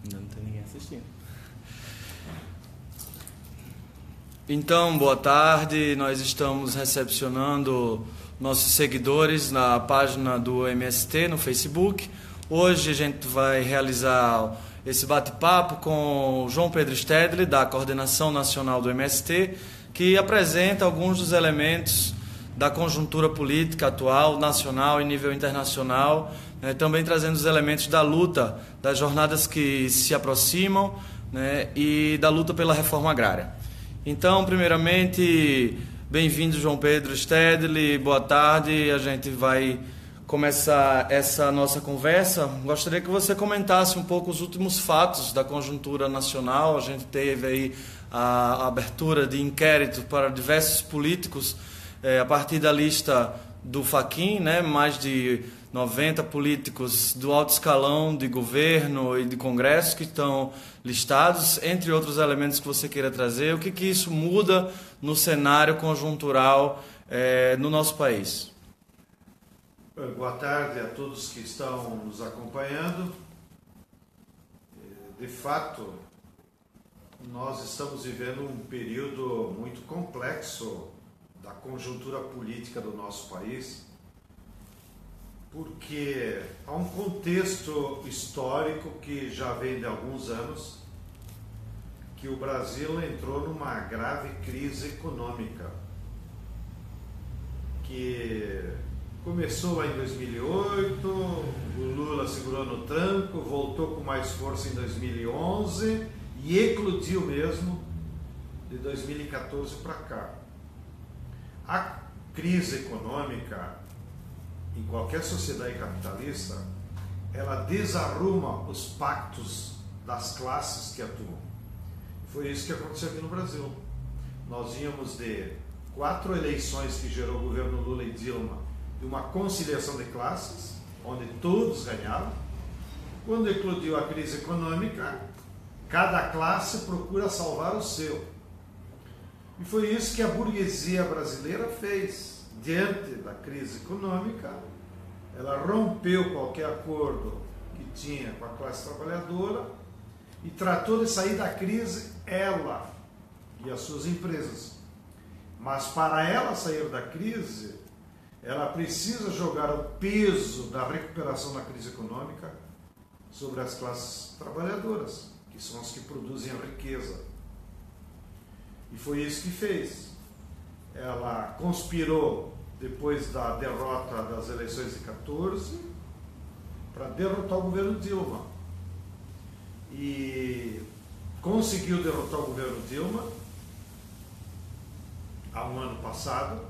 Ainda não tem ninguém assistindo. Então, boa tarde. Nós estamos recepcionando nossos seguidores na página do MST no Facebook. Hoje a gente vai realizar esse bate-papo com o João Pedro Stedley, da Coordenação Nacional do MST, que apresenta alguns dos elementos da conjuntura política atual, nacional e nível internacional, também trazendo os elementos da luta, das jornadas que se aproximam, e da luta pela reforma agrária. Então, primeiramente, bem-vindo João Pedro Stedley, boa tarde, a gente vai começar essa nossa conversa. Gostaria que você comentasse um pouco os últimos fatos da conjuntura nacional. A gente teve aí a abertura de inquérito para diversos políticos, a partir da lista do Fachin, mais de 90 políticos do alto escalão de governo e de congresso que estão listados, entre outros elementos que você queira trazer. O que isso muda no cenário conjuntural no nosso país? Boa tarde a todos que estão nos acompanhando. De fato, nós estamos vivendo um período muito complexo da conjuntura política do nosso país, porque há um contexto histórico que já vem de alguns anos, que o Brasil entrou numa grave crise econômica, que começou lá em 2008, o Lula segurou no tranco, voltou com mais força em 2011 e eclodiu mesmo de 2014 para cá. A crise econômica, em qualquer sociedade capitalista, ela desarruma os pactos das classes que atuam. Foi isso que aconteceu aqui no Brasil. Nós vínhamos de 4 eleições que gerou o governo Lula e Dilma, de uma conciliação de classes, onde todos ganhavam. Quando eclodiu a crise econômica, cada classe procura salvar o seu. E foi isso que a burguesia brasileira fez. Diante da crise econômica, ela rompeu qualquer acordo que tinha com a classe trabalhadora e tratou de sair da crise ela e as suas empresas. Mas para ela sair da crise, ela precisa jogar o peso da recuperação da crise econômica sobre as classes trabalhadoras, que são as que produzem a riqueza. E foi isso que fez. Ela conspirou, depois da derrota das eleições de 14, para derrotar o governo Dilma. E conseguiu derrotar o governo Dilma há um ano passado,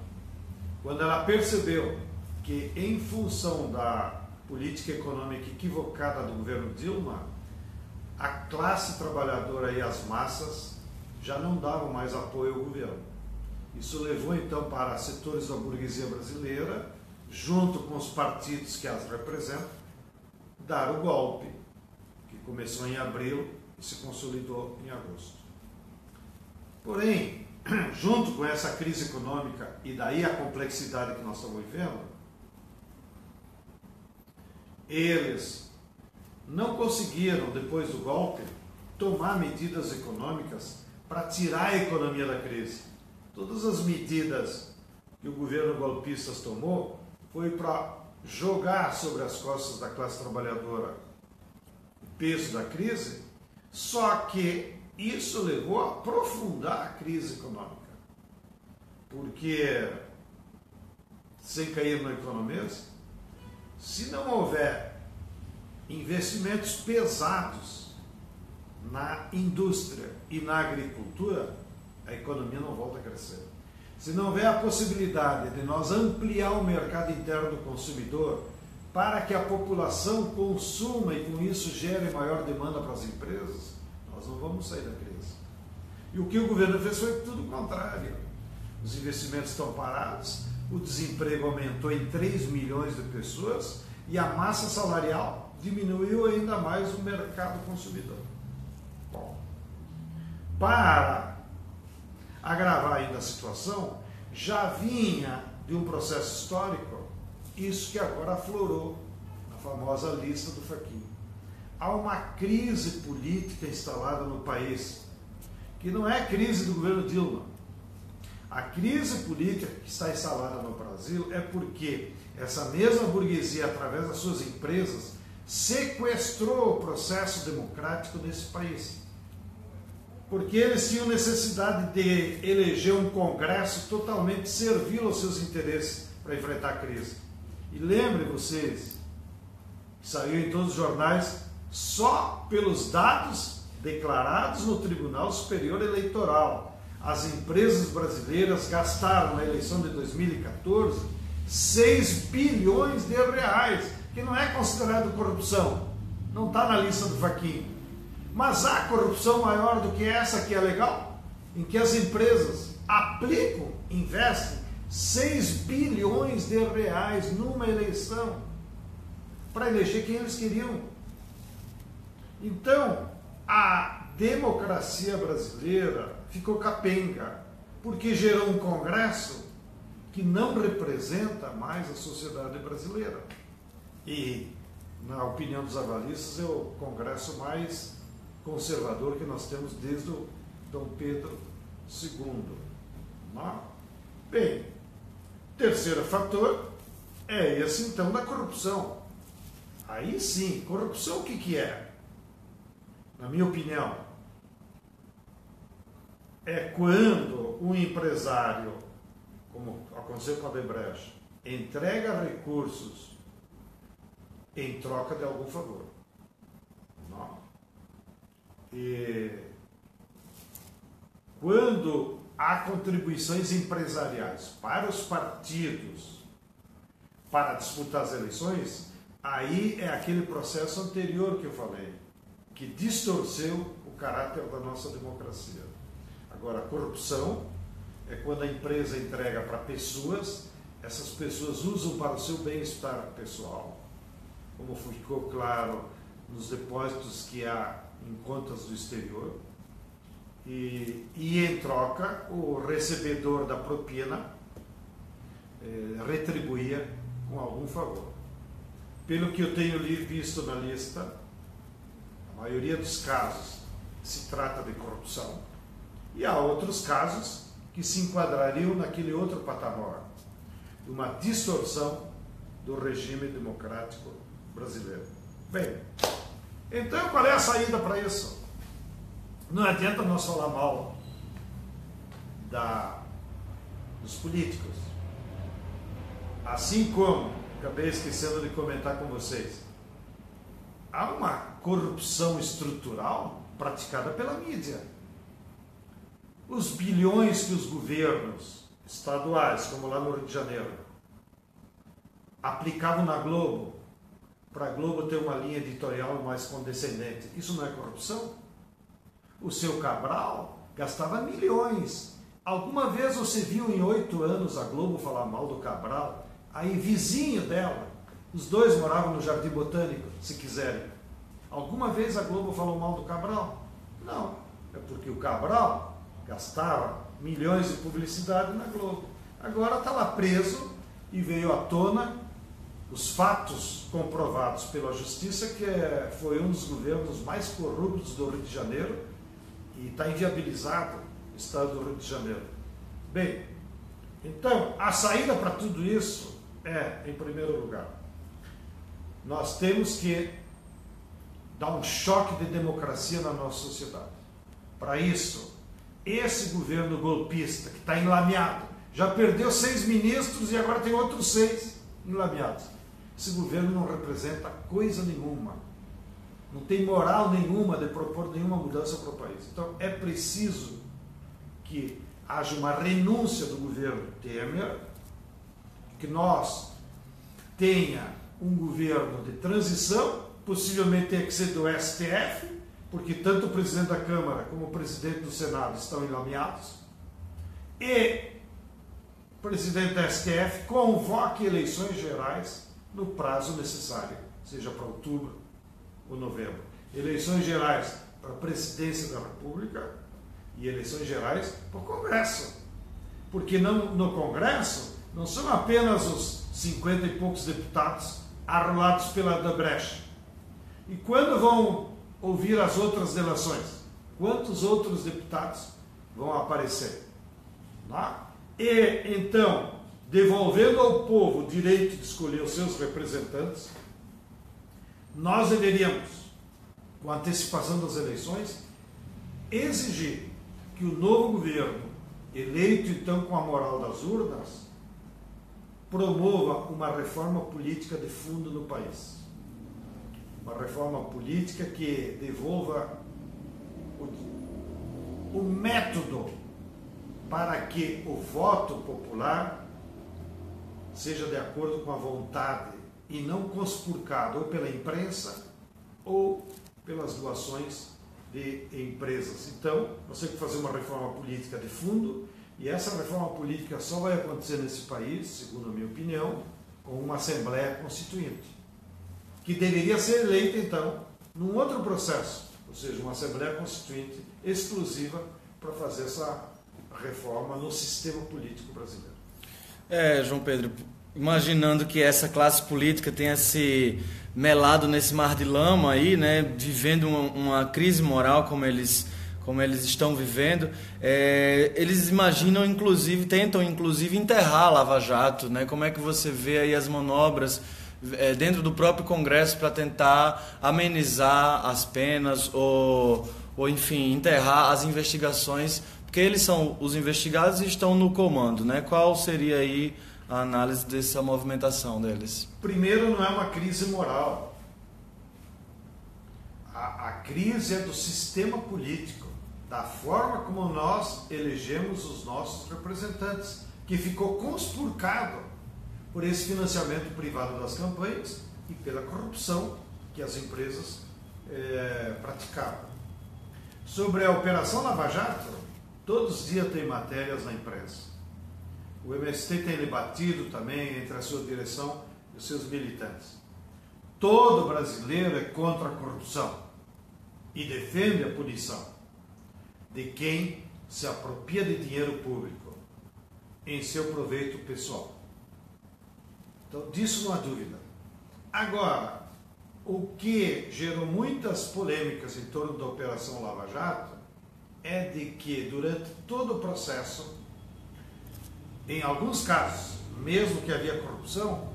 quando ela percebeu que, em função da política econômica equivocada do governo Dilma, a classe trabalhadora e as massas já não davam mais apoio ao governo. Isso levou então para setores da burguesia brasileira, junto com os partidos que as representam, dar o golpe, que começou em abril e se consolidou em agosto. Porém, junto com essa crise econômica e daí a complexidade que nós estamos vivendo, eles não conseguiram, depois do golpe, tomar medidas econômicas para tirar a economia da crise. Todas as medidas que o governo golpista tomou foi para jogar sobre as costas da classe trabalhadora o peso da crise, só que isso levou a aprofundar a crise econômica. Porque, sem cair no economês, se não houver investimentos pesados na indústria e na agricultura, a economia não volta a crescer. Se não houver a possibilidade de nós ampliar o mercado interno do consumidor para que a população consuma e com isso gere maior demanda para as empresas, nós não vamos sair da crise. E o que o governo fez foi tudo o contrário. Os investimentos estão parados, o desemprego aumentou em 3 milhões de pessoas e a massa salarial diminuiu ainda mais o mercado consumidor. Bom, para agravar ainda a situação, já vinha de um processo histórico, isso que agora aflorou na famosa lista do Fachin. há uma crise política instalada no país, que não é a crise do governo Dilma. A crise política que está instalada no Brasil é porque essa mesma burguesia, através das suas empresas, sequestrou o processo democrático nesse país. Porque eles tinham necessidade de eleger um Congresso totalmente servil aos seus interesses para enfrentar a crise. E lembrem vocês, que saiu em todos os jornais, só pelos dados declarados no Tribunal Superior Eleitoral, as empresas brasileiras gastaram na eleição de 2014 6 bilhões de reais, que não é considerado corrupção, não está na lista do Fachin. Mas há corrupção maior do que essa que é legal, em que as empresas aplicam, investem 6 bilhões de reais numa eleição para eleger quem eles queriam. Então, a democracia brasileira ficou capenga, porque gerou um Congresso que não representa mais a sociedade brasileira. E, na opinião dos avalistas, é o Congresso mais conservador que nós temos desde o Dom Pedro II. Não? Bem, terceiro fator é esse, então, da corrupção. Aí sim, corrupção o que é? Na minha opinião, é quando um empresário, como aconteceu com a Odebrecht, entrega recursos em troca de algum favor. Não. E quando há contribuições empresariais para os partidos para disputar as eleições, aí é aquele processo anterior que eu falei, que distorceu o caráter da nossa democracia. Agora, a corrupção é quando a empresa entrega para pessoas, essas pessoas usam para o seu bem-estar pessoal, como ficou claro nos depósitos que há em contas do exterior, e em troca o recebedor da propina retribuía com algum favor. Pelo que eu tenho visto na lista, a maioria dos casos se trata de corrupção, e há outros casos que se enquadrariam naquele outro patamar, de uma distorção do regime democrático brasileiro. Bem, então qual é a saída para isso? Não adianta nós falar mal dos políticos. Assim como, acabei esquecendo de comentar com vocês, há uma corrupção estrutural praticada pela mídia. Os bilhões que os governos estaduais, como lá no Rio de Janeiro, aplicavam na Globo, para a Globo ter uma linha editorial mais condescendente, isso não é corrupção? O seu Cabral gastava milhões. Alguma vez você viu em 8 anos a Globo falar mal do Cabral? Aí vizinho dela, os dois moravam no Jardim Botânico, se quiserem. Alguma vez a Globo falou mal do Cabral? Não, é porque o Cabral gastava milhões de publicidade na Globo. Agora está lá preso e veio à tona os fatos comprovados pela justiça que foi um dos governos mais corruptos do Rio de Janeiro e está inviabilizado o estado do Rio de Janeiro. Bem, então a saída para tudo isso é, em primeiro lugar, nós temos que dar um choque de democracia na nossa sociedade. Para isso, esse governo golpista que está enlameado, já perdeu 6 ministros e agora tem outros 6 enlameados. Esse governo não representa coisa nenhuma, não tem moral nenhuma de propor nenhuma mudança para o país. Então é preciso que haja uma renúncia do governo Temer, que nós tenha um governo de transição, possivelmente tenha que ser do STF, porque tanto o presidente da Câmara como o presidente do Senado estão enlameados, e o presidente da STF convoque eleições gerais no prazo necessário, seja para outubro ou novembro. Eleições gerais para a presidência da República e eleições gerais para o Congresso. Porque no Congresso não são apenas os 50 e poucos deputados arrolados pela Odebrecht. E quando vão ouvir as outras delações? Quantos outros deputados vão aparecer? E então, devolvendo ao povo o direito de escolher os seus representantes, nós deveríamos, com a antecipação das eleições, exigir que o novo governo, eleito então com a moral das urnas, promova uma reforma política de fundo no país. Uma reforma política que devolva o método para que o voto popular seja de acordo com a vontade e não conspurcado ou pela imprensa ou pelas doações de empresas. Então, nós temos que fazer uma reforma política de fundo, e essa reforma política só vai acontecer nesse país, segundo a minha opinião, com uma Assembleia Constituinte, que deveria ser eleita, então, num outro processo, ou seja, uma Assembleia Constituinte exclusiva para fazer essa reforma no sistema político brasileiro. João Pedro, imaginando que essa classe política tenha se melado nesse mar de lama aí, né, vivendo uma crise moral como eles estão vivendo, eles imaginam, inclusive, tentam inclusive enterrar a Lava Jato, né? Como é que você vê aí as manobras dentro do próprio Congresso para tentar amenizar as penas ou enfim, enterrar as investigações, porque eles são os investigados e estão no comando, né? Qual seria aí a análise dessa movimentação deles? Primeiro, não é uma crise moral. A crise é do sistema político, da forma como nós elegemos os nossos representantes, que ficou conspurcado por esse financiamento privado das campanhas e pela corrupção que as empresas praticavam. Sobre a Operação Lava Jato, todos os dias tem matérias na imprensa. O MST tem debatido também entre a sua direção e os seus militantes. Todo brasileiro é contra a corrupção e defende a punição de quem se apropria de dinheiro público em seu proveito pessoal. Então, disso não há dúvida. Agora, o que gerou muitas polêmicas em torno da Operação Lava Jato é de que, durante todo o processo, em alguns casos, mesmo que havia corrupção,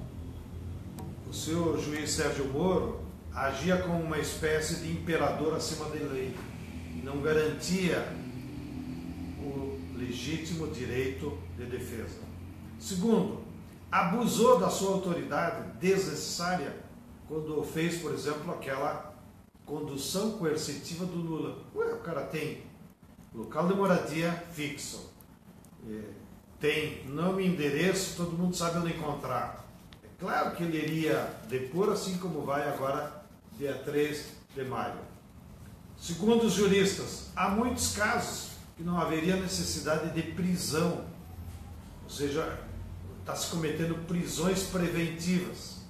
o senhor juiz Sérgio Moro agia como uma espécie de imperador acima da lei, não garantia o legítimo direito de defesa. Segundo, abusou da sua autoridade desnecessária quando fez, por exemplo, aquela condução coercitiva do Lula. O cara tem local de moradia fixo, tem nome e endereço, todo mundo sabe onde encontrar. É claro que ele iria depor, assim como vai agora, dia 3 de maio. Segundo os juristas, há muitos casos que não haveria necessidade de prisão, ou seja, está se cometendo prisões preventivas.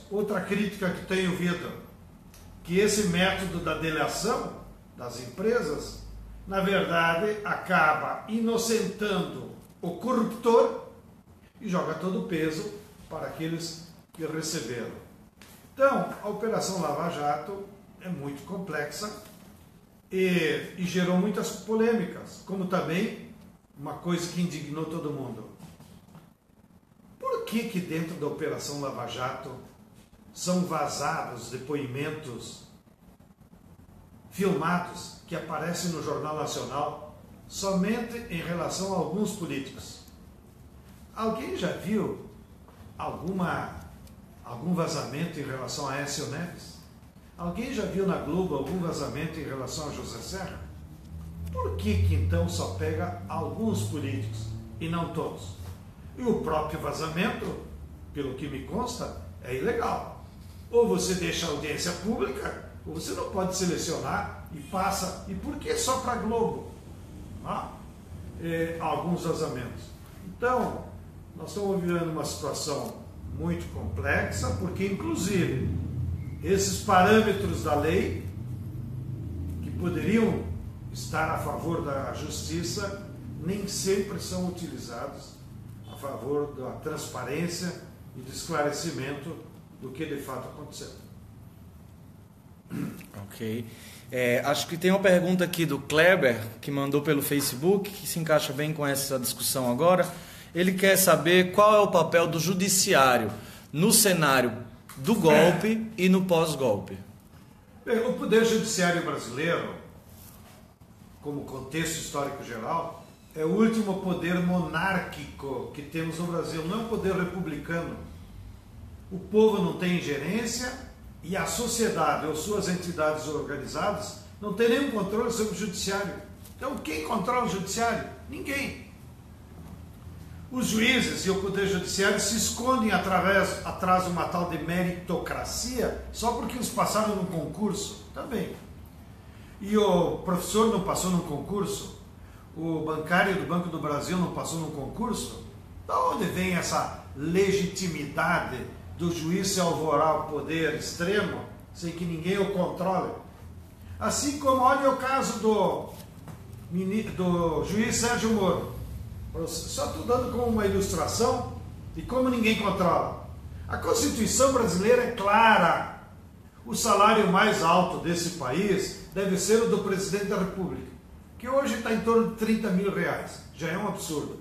Outra crítica que tenho ouvido, que esse método da delação das empresas, na verdade, acaba inocentando o corruptor e joga todo o peso para aqueles que receberam. Então, a Operação Lava Jato é muito complexa e gerou muitas polêmicas, como também uma coisa que indignou todo mundo. Por que dentro da Operação Lava Jato são vazados depoimentos filmados que aparecem no Jornal Nacional somente em relação a alguns políticos? Alguém já viu algum vazamento em relação a Aécio Neves? Alguém já viu na Globo algum vazamento em relação a José Serra? Por que então só pega alguns políticos e não todos? E o próprio vazamento, pelo que me consta, é ilegal. Ou você deixa a audiência pública, ou você não pode selecionar e passa. E por que só para a Globo? Alguns vazamentos. Então, nós estamos vivendo uma situação muito complexa, porque inclusive esses parâmetros da lei, que poderiam estar a favor da justiça, nem sempre são utilizados a favor da transparência e do esclarecimento do que de fato aconteceu. Ok. Acho que tem uma pergunta aqui do Kleber, que mandou pelo Facebook, que se encaixa bem com essa discussão agora. Ele quer saber qual é o papel do judiciário no cenário do golpe e no pós-golpe. O Poder Judiciário brasileiro, como contexto histórico geral, é o último poder monárquico que temos no Brasil, não é um poder republicano. O povo não tem ingerência e a sociedade ou suas entidades organizadas não tem nenhum controle sobre o judiciário. Então quem controla o judiciário? Ninguém. Os juízes e o Poder Judiciário se escondem atrás de uma tal de meritocracia só porque eles passaram num concurso. Também. E o professor não passou num concurso? O bancário do Banco do Brasil não passou num concurso? Da onde vem essa legitimidade do juiz se alvorar o poder extremo sem que ninguém o controle? Assim como, olha o caso do juiz Sérgio Moro. Só estou dando como uma ilustração de como ninguém controla. A Constituição brasileira é clara. O salário mais alto desse país deve ser o do presidente da República, que hoje está em torno de 30 mil reais. Já é um absurdo.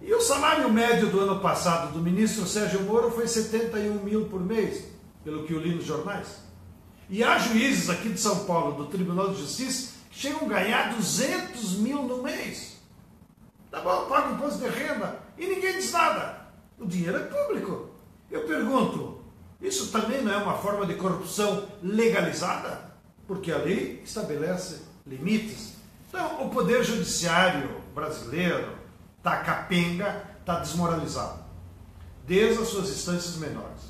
E o salário médio do ano passado do ministro Sérgio Moro foi 71 mil por mês, pelo que eu li nos jornais. E há juízes aqui de São Paulo, do Tribunal de Justiça, que chegam a ganhar 200 mil no mês. Tá bom, paga imposto de renda e ninguém diz nada. O dinheiro é público. Eu pergunto, isso também não é uma forma de corrupção legalizada? Porque a lei estabelece limites. Então, o Poder Judiciário brasileiro está capenga, está desmoralizado, desde as suas instâncias menores.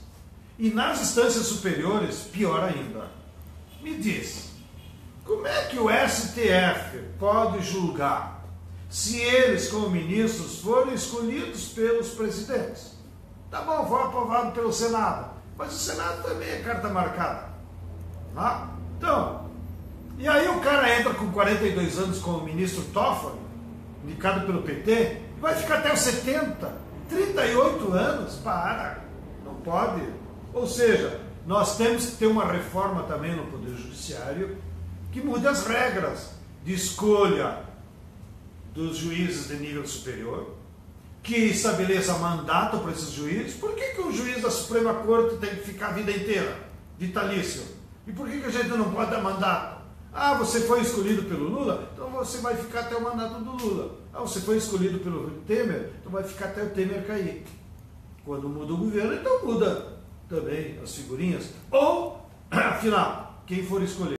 E nas instâncias superiores, pior ainda. Me diz, como é que o STF pode julgar se eles, como ministros, foram escolhidos pelos presidentes? Tá bom, foi aprovado pelo Senado, mas o Senado também é carta marcada. Tá? Então, e aí o cara entra com 42 anos como ministro Toffoli, indicado pelo PT, e vai ficar até os 70, 38 anos, não pode. Ou seja, nós temos que ter uma reforma também no Poder Judiciário que mude as regras de escolha dos juízes de nível superior, que estabeleça mandato para esses juízes. Por que um juiz da Suprema Corte tem que ficar a vida inteira, vitalício? E por que a gente não pode dar mandato? Ah, você foi escolhido pelo Lula, então você vai ficar até o mandato do Lula. Ah, você foi escolhido pelo Temer, então vai ficar até o Temer cair. Quando muda o governo, então muda também as figurinhas. Ou, afinal, quem for escolher.